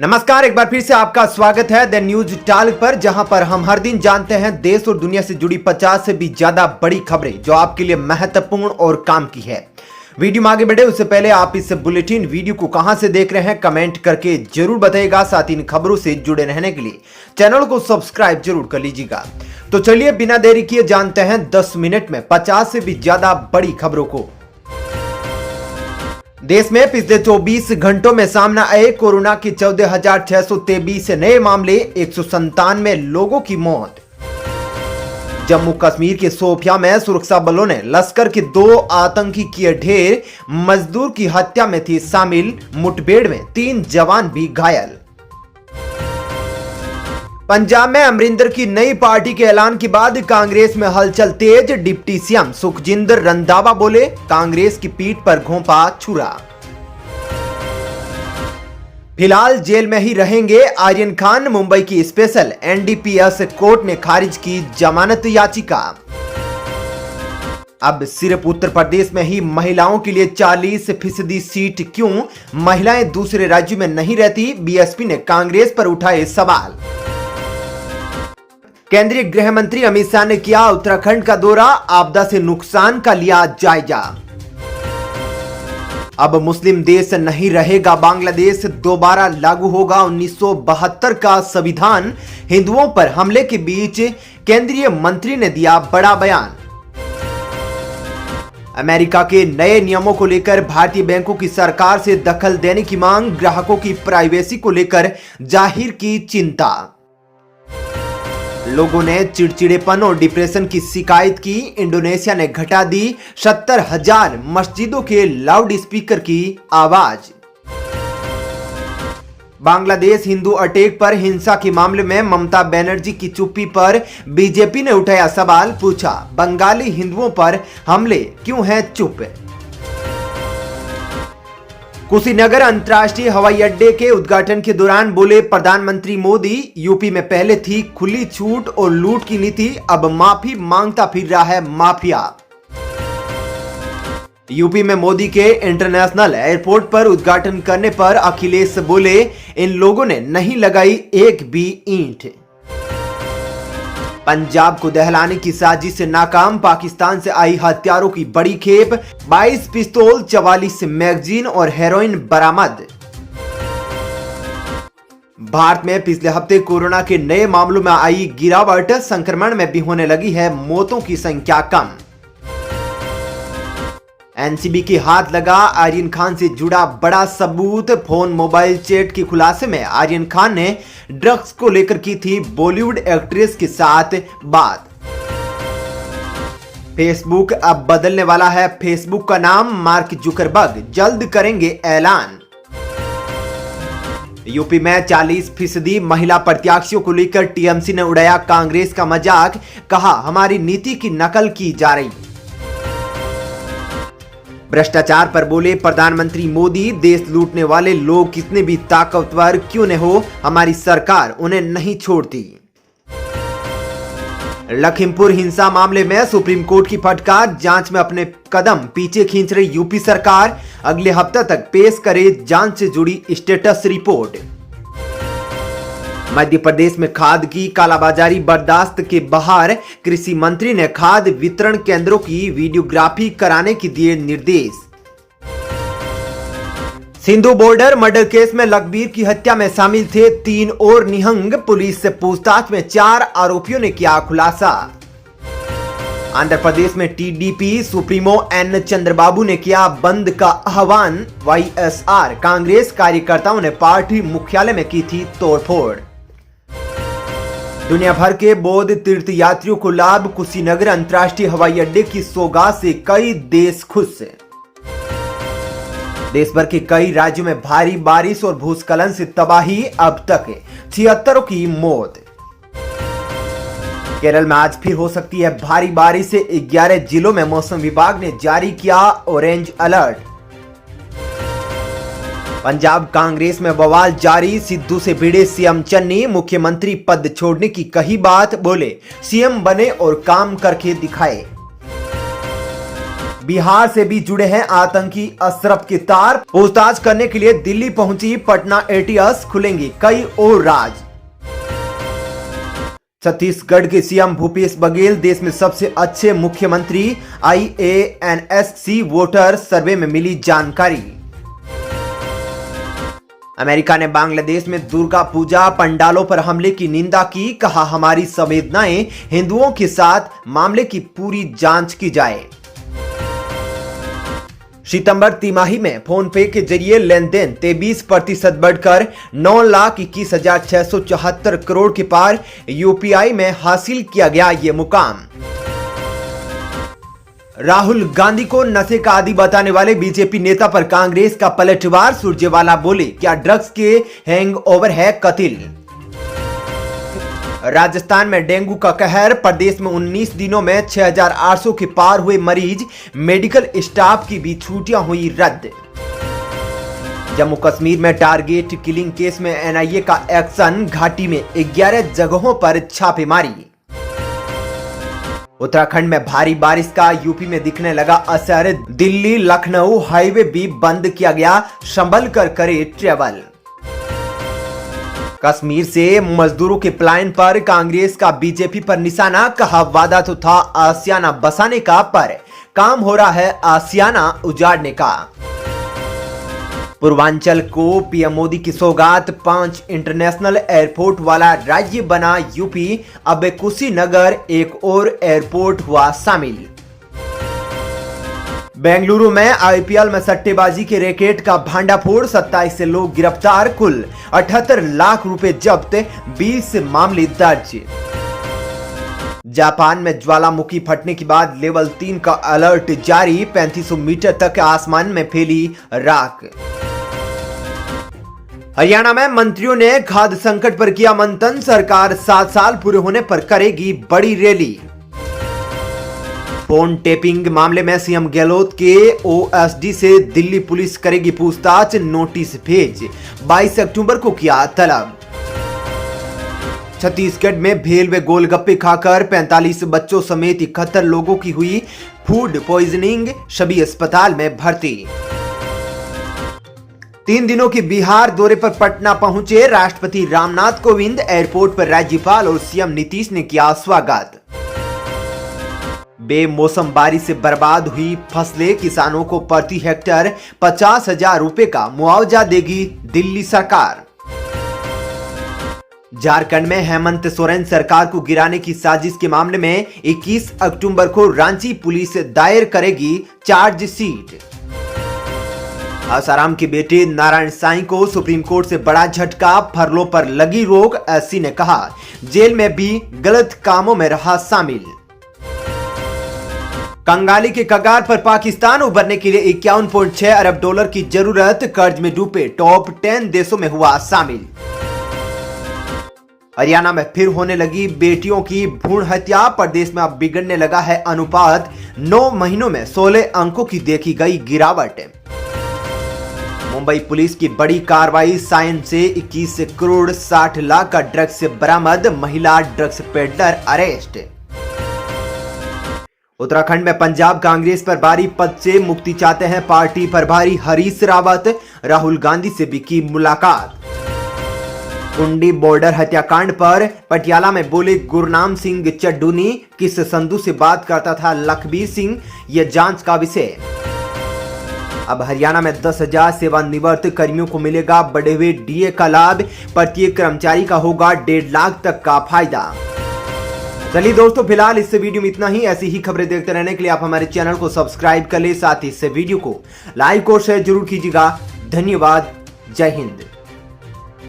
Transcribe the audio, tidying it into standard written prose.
नमस्कार, एक बार फिर से आपका स्वागत है द न्यूज टाल्क पर, जहां पर हम हर दिन जानते हैं देश और दुनिया से जुड़ी 50 से भी ज्यादा बड़ी खबरें जो आपके लिए महत्वपूर्ण और काम की है। वीडियो में आगे बढ़े उससे पहले आप इस बुलेटिन वीडियो को कहां से देख रहे हैं कमेंट करके जरूर बताइएगा। साथ ही इन खबरों से जुड़े रहने के लिए चैनल को सब्सक्राइब जरूर कर लीजिएगा। तो चलिए बिना देरी किए जानते हैं 10 मिनट में 50 से भी ज्यादा बड़ी खबरों को। देश में पिछले 24 घंटों में सामने आए कोरोना के 14,623 नए मामले, 197 लोगों की मौत। जम्मू कश्मीर के शोपियां में सुरक्षा बलों ने लश्कर के 2 आतंकी किए ढेर, मजदूर की हत्या में थी शामिल। मुठभेड़ में 3 जवान भी घायल। पंजाब में अमरिंदर की नई पार्टी के ऐलान के बाद कांग्रेस में हलचल तेज। डिप्टी सीएम सुखजिंदर रंधावा बोले, कांग्रेस की पीठ पर घोंपा छुरा। फिलहाल जेल में ही रहेंगे आर्यन खान। मुंबई की स्पेशल एनडीपीएस कोर्ट ने खारिज की जमानत याचिका। अब सिर्फ उत्तर प्रदेश में ही महिलाओं के लिए 40% सीट क्यों? महिलाएं दूसरे राज्यों में नहीं रहती? बीएसपी ने कांग्रेस पर उठाए सवाल। केंद्रीय गृह मंत्री अमित शाह ने किया उत्तराखंड का दौरा, आपदा से नुकसान का लिया जायजा। अब मुस्लिम देश नहीं रहेगा बांग्लादेश, दोबारा लागू होगा 1972 का संविधान। हिंदुओं पर हमले के बीच केंद्रीय मंत्री ने दिया बड़ा बयान। अमेरिका के नए नियमों को लेकर भारतीय बैंकों की सरकार से दखल देने की मांग। ग्राहकों की प्राइवेसी को लेकर जाहिर की चिंता। लोगों ने चिड़चिड़ेपन और डिप्रेशन की शिकायत की। इंडोनेशिया ने घटा दी 70,000 मस्जिदों के लाउड स्पीकर की आवाज। बांग्लादेश हिंदू अटैक पर हिंसा के मामले में ममता बनर्जी की चुप्पी पर बीजेपी ने उठाया सवाल। पूछा, बंगाली हिंदुओं पर हमले क्यों हैं चुप? कुशीनगर अंतर्राष्ट्रीय हवाई अड्डे के उद्घाटन के दौरान बोले प्रधानमंत्री मोदी, यूपी में पहले थी खुली छूट और लूट की नीति, अब माफी मांगता फिर रहा है माफिया। यूपी में मोदी के इंटरनेशनल एयरपोर्ट पर उद्घाटन करने पर अखिलेश बोले, इन लोगों ने नहीं लगाई एक भी ईंट। पंजाब को दहलाने की साजिश से नाकाम। पाकिस्तान से आई हथियारों की बड़ी खेप, 22 पिस्तौल, 44 मैगजीन और हेरोइन बरामद। भारत में पिछले हफ्ते कोरोना के नए मामलों में आई गिरावट, संक्रमण में भी होने लगी है मौतों की संख्या कम। एनसीबी के हाथ लगा आर्यन खान से जुड़ा बड़ा सबूत। फोन मोबाइल चैट के खुलासे में आर्यन खान ने ड्रग्स को लेकर की थी बॉलीवुड एक्ट्रेस के साथ बात। फेसबुक अब बदलने वाला है फेसबुक का नाम, मार्क जुकरबर्ग जल्द करेंगे ऐलान। यूपी में 40% महिला प्रत्याशियों को लेकर टीएमसी ने उड़ाया कांग्रेस का मजाक। कहा, हमारी नीति की नकल की जा रही। भ्रष्टाचार पर बोले प्रधानमंत्री मोदी, देश लूटने वाले लोग कितने भी ताकतवर क्यों न हो, हमारी सरकार उन्हें नहीं छोड़ती। लखीमपुर हिंसा मामले में सुप्रीम कोर्ट की फटकार, जांच में अपने कदम पीछे खींच रही यूपी सरकार। अगले हफ्ते तक पेश करे जांच से जुड़ी स्टेटस रिपोर्ट। मध्य प्रदेश में खाद की कालाबाजारी बर्दाश्त के बाहर। कृषि मंत्री ने खाद वितरण केंद्रों की वीडियोग्राफी कराने के दिए निर्देश। सिंधु बॉर्डर मर्डर केस में लखबीर की हत्या में शामिल थे 3 और निहंग। पुलिस से पूछताछ में 4 आरोपियों ने किया खुलासा। आंध्र प्रदेश में टीडीपी सुप्रीमो एन चंद्रबाबू ने किया बंद का आह्वान। वाईएसआर कांग्रेस कार्यकर्ताओं ने पार्टी मुख्यालय में की थी तोड़फोड़। दुनिया भर के बौद्ध तीर्थयात्रियों को लाभ। कुशीनगर अंतर्राष्ट्रीय हवाई अड्डे की सौगात से कई देश खुश। देश भर के कई राज्यों में भारी बारिश और भूस्खलन से तबाही, अब तक 76 की मौत। केरल में आज फिर हो सकती है भारी बारिश से 11 जिलों में मौसम विभाग ने जारी किया ऑरेंज अलर्ट। पंजाब कांग्रेस में बवाल जारी। सिद्धू से भिड़े सीएम चन्नी, मुख्यमंत्री पद छोड़ने की कही बात। बोले, सीएम बने और काम करके दिखाए। बिहार से भी जुड़े हैं आतंकी अशरफ के तार। पूछताछ करने के लिए दिल्ली पहुंची पटना एटीएस, खुलेंगी कई और राज। छत्तीसगढ़ के सीएम भूपेश बघेल देश में सबसे अच्छे मुख्यमंत्री, IANSC वोटर सर्वे में मिली जानकारी। अमेरिका ने बांग्लादेश में दुर्गा पूजा पंडालों पर हमले की निंदा की, कहा हमारी संवेदनाएं हिंदुओं के साथ, मामले की पूरी जांच की जाए। सितंबर तिमाही में फोन पे के जरिए लेन देन 23% बढ़कर 9,21,674 करोड़ के पार, UPI में हासिल किया गया ये मुकाम। राहुल गांधी को नशे का आदी बताने वाले बीजेपी नेता पर कांग्रेस का पलटवार, सुरजेवाला बोले क्या ड्रग्स के हैंगओवर है कतिल। राजस्थान में डेंगू का कहर, प्रदेश में 19 दिनों में 6,800 के पार हुए मरीज, मेडिकल स्टाफ की भी छुट्टियां हुई रद्द। जम्मू कश्मीर में टारगेट किलिंग केस में NIA का एक्शन, घाटी में 11 जगहों पर छापेमारी। उत्तराखंड में भारी बारिश का यूपी में दिखने लगा असर, दिल्ली लखनऊ हाईवे भी बंद किया गया, संभल कर करे ट्रेवल। कश्मीर से मजदूरों के पलायन पर कांग्रेस का बीजेपी पर निशाना, कहा वादा तो था आसियाना बसाने का, पर काम हो रहा है आसियाना उजाड़ने का। पूर्वांचल को पीएम मोदी की सौगात, 5 इंटरनेशनल एयरपोर्ट वाला राज्य बना यूपी, अब कुशीनगर एक और एयरपोर्ट हुआ शामिल। बेंगलुरु में IPL में सट्टेबाजी के रैकेट का भांडाफोड़, 27 से लोग गिरफ्तार, कुल 78 लाख रुपए जब्त, 20 मामले दर्ज। जापान में ज्वालामुखी फटने के बाद लेवल 3 का अलर्ट जारी, 3500 मीटर तक आसमान में फैली राख। हरियाणा में मंत्रियों ने खाद्य संकट पर किया मंथन, सरकार 7 साल पूरे होने पर करेगी बड़ी रैली। फोन टेपिंग मामले में सीएम गहलोत के OSD से दिल्ली पुलिस करेगी पूछताछ, नोटिस भेज, 22 अक्टूबर को किया तलब। छत्तीसगढ़ में भेल व गोलगप्पे खाकर 45 बच्चों समेत 71 लोगों की हुई फूड पॉइजनिंग, सभी अस्पताल में भर्ती। 3 दिनों के बिहार दौरे पर पटना पहुंचे राष्ट्रपति रामनाथ कोविंद, एयरपोर्ट पर राज्यपाल और सीएम नीतीश ने किया स्वागत। बेमौसम बारिश से बर्बाद हुई फसलें, किसानों को प्रति हेक्टेयर 50,000 रुपए का मुआवजा देगी दिल्ली सरकार। झारखंड में हेमंत सोरेन सरकार को गिराने की साजिश के मामले में 21 अक्टूबर को रांची पुलिस दायर करेगी चार्जशीट। आसाराम के बेटे नारायण साईं को सुप्रीम कोर्ट से बड़ा झटका, फरलों पर लगी रोक, SC ने कहा जेल में भी गलत कामों में रहा शामिल। कंगाली के कगार पर पाकिस्तान, उभरने के लिए 51.6 अरब डॉलर की जरूरत, कर्ज में डूबे टॉप 10 देशों में हुआ शामिल। हरियाणा में फिर होने लगी बेटियों की भ्रूण हत्या, प्रदेश में अब बिगड़ने लगा है अनुपात, 9 महीनों में 16 अंकों की देखी गई गिरावट। मुंबई पुलिस की बड़ी कार्रवाई, साइन से 21 करोड़ 60 लाख का ड्रग्स बरामद, महिला ड्रग्स पेडलर अरेस्ट। उत्तराखंड में पंजाब कांग्रेस पर भारी, पद से मुक्ति चाहते हैं पार्टी प्रभारी हरीश रावत, राहुल गांधी से भी की मुलाकात। कुंडी बॉर्डर हत्याकांड पर पटियाला में बोले गुरनाम सिंह चड्डूनी, किस संधू से बात करता था लखबीर सिंह, यह जांच का विषय। अब हरियाणा में 10,000 सेवानिवृत्त कर्मियों को मिलेगा बढ़े हुए DA का लाभ, प्रत्येक कर्मचारी का होगा 1.5 लाख तक का फायदा। चलिए दोस्तों, फिलहाल इस वीडियो में इतना ही। ऐसी ही खबरें देखते रहने के लिए आप हमारे चैनल को सब्सक्राइब कर ले, साथ ही इस वीडियो को लाइक और शेयर जरूर कीजिएगा। धन्यवाद। जय हिंद।